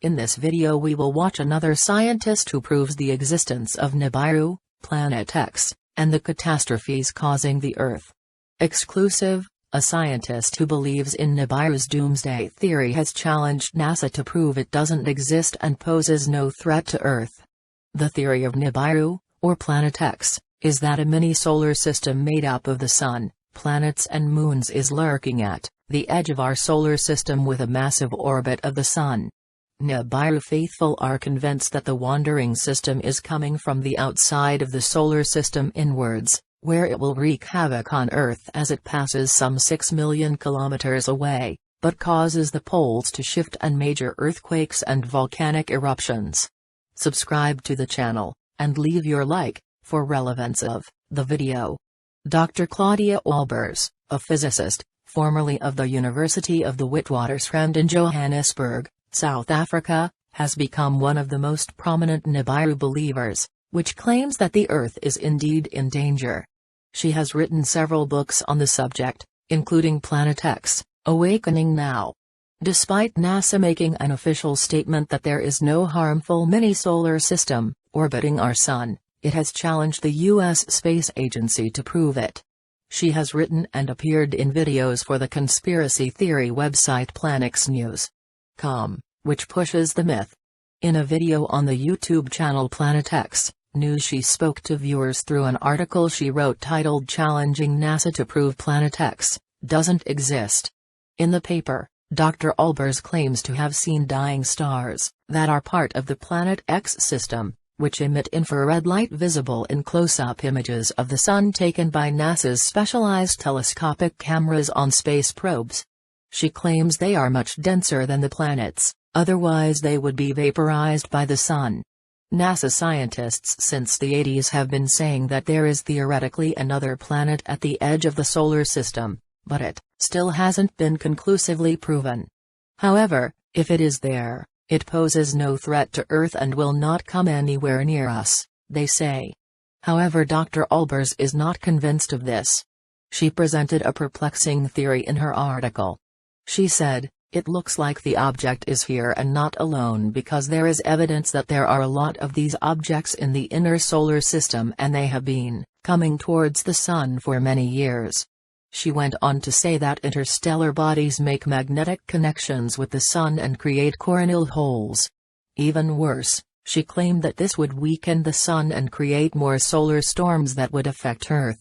In this video we will watch another scientist who proves the existence of NIBIRU, Planet X, and the catastrophes causing the Earth. Exclusive: a scientist who believes in NIBIRU's doomsday theory has challenged NASA to prove it doesn't exist and poses no threat to Earth. The theory of NIBIRU, or Planet X, is that a mini-solar system made up of the Sun, planets and moons is lurking at the edge of our solar system with a massive orbit of the Sun. NIBIRU faithful are convinced that the wandering system is coming from the outside of the solar system inwards, where it will wreak havoc on Earth as it passes some 6 million kilometers away, but causes the poles to shift and major earthquakes and volcanic eruptions. Subscribe to the channel, and leave your like, for relevance of the video. Dr. Claudia Albers, a physicist, formerly of the University of the Witwatersrand in Johannesburg, South Africa, has become one of the most prominent NIBIRU believers, which claims that the Earth is indeed in danger. She has written several books on the subject, including Planet X, Awakening Now. Despite NASA making an official statement that there is no harmful mini-solar system orbiting our Sun, it has challenged the U.S. Space Agency to prove it. She has written and appeared in videos for the conspiracy theory website PlanetXnews.com, which pushes the myth. In a video on the YouTube channel Planet X News, she spoke to viewers through an article she wrote titled "Challenging NASA to Prove Planet X Doesn't Exist." In the paper, Dr. Albers claims to have seen dying stars that are part of the Planet X system, which emit infrared light visible in close-up images of the Sun taken by NASA's specialized telescopic cameras on space probes. She claims they are much denser than the planets, otherwise they would be vaporized by the Sun. NASA scientists since the 80s have been saying that there is theoretically another planet at the edge of the solar system, but it still hasn't been conclusively proven. However, if it is there, it poses no threat to Earth and will not come anywhere near us, they say. However, Dr. Albers is not convinced of this. She presented a perplexing theory in her article. She said, "It looks like the object is here and not alone because there is evidence that there are a lot of these objects in the inner solar system and they have been coming towards the Sun for many years." She went on to say that interstellar bodies make magnetic connections with the Sun and create coronal holes. Even worse, she claimed that this would weaken the Sun and create more solar storms that would affect Earth.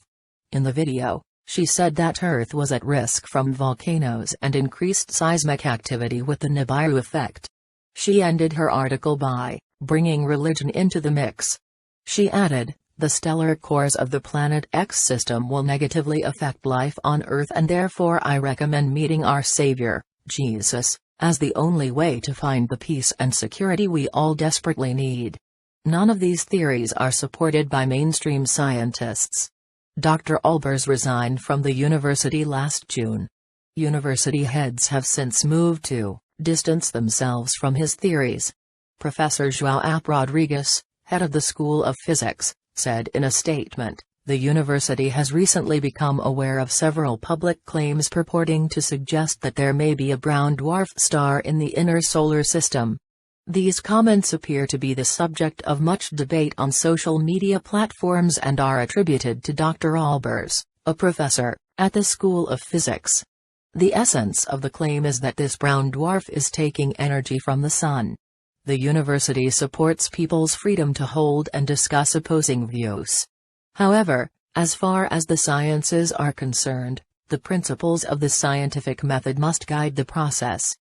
In the video, she said that Earth was at risk from volcanoes and increased seismic activity with the NIBIRU effect. She ended her article by bringing religion into the mix. She added, "The stellar cores of the Planet X system will negatively affect life on Earth, and therefore I recommend meeting our Savior, Jesus, as the only way to find the peace and security we all desperately need." None of these theories are supported by mainstream scientists. Dr. Albers resigned from the university last June. University heads have since moved to distance themselves from his theories. Professor João Rodrigues, head of the School of Physics, said in a statement, "The university has recently become aware of several public claims purporting to suggest that there may be a brown dwarf star in the inner solar system." These comments appear to be the subject of much debate on social media platforms and are attributed to Dr. Albers, a professor at the School of Physics. The essence of the claim is that this brown dwarf is taking energy from the Sun. The university supports people's freedom to hold and discuss opposing views. However, as far as the sciences are concerned, the principles of the scientific method must guide the process.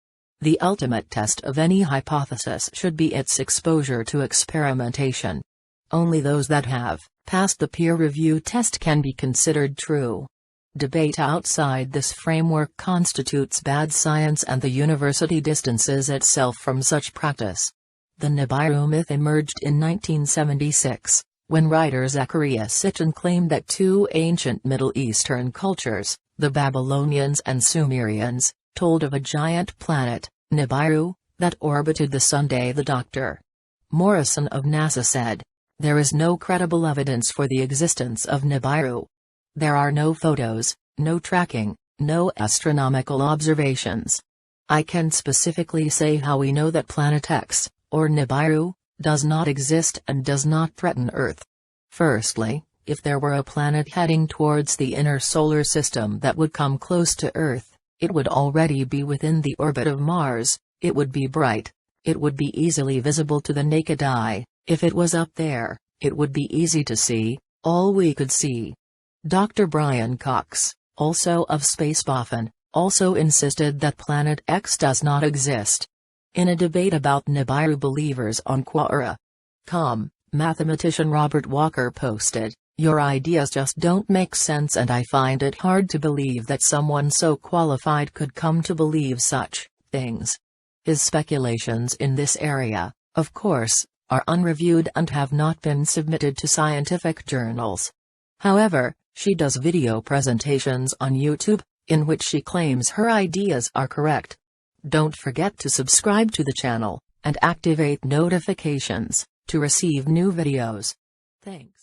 The ultimate test of any hypothesis should be its exposure to experimentation. Only those that have passed the peer review test can be considered true. Debate outside this framework constitutes bad science, and the university distances itself from such practice. The NIBIRU myth emerged in 1976, when writer Zecharia Sitchin claimed that two ancient Middle Eastern cultures, the Babylonians and Sumerians, told of a giant planet, NIBIRU, that orbited the Sun. The Dr. Morrison of NASA said, "There is no credible evidence for the existence of NIBIRU. There are no photos, no tracking, no astronomical observations. I can specifically say how we know that Planet X, or NIBIRU, does not exist and does not threaten Earth. Firstly, if there were a planet heading towards the inner solar system that would come close to Earth, it would already be within the orbit of Mars, it would be bright, it would be easily visible to the naked eye. If it was up there, it would be easy to see, all we could see. Dr. Brian Cox, also of Spacebuffin, also insisted that Planet X does not exist. In a debate about NIBIRU believers on Quora.com, mathematician Robert Walker posted, "Your ideas just don't make sense, and I find it hard to believe that someone so qualified could come to believe such things." His speculations in this area, of course, are unreviewed and have not been submitted to scientific journals. However, she does video presentations on YouTube, in which she claims her ideas are correct. Don't forget to subscribe to the channel, and activate notifications, to receive new videos. Thanks.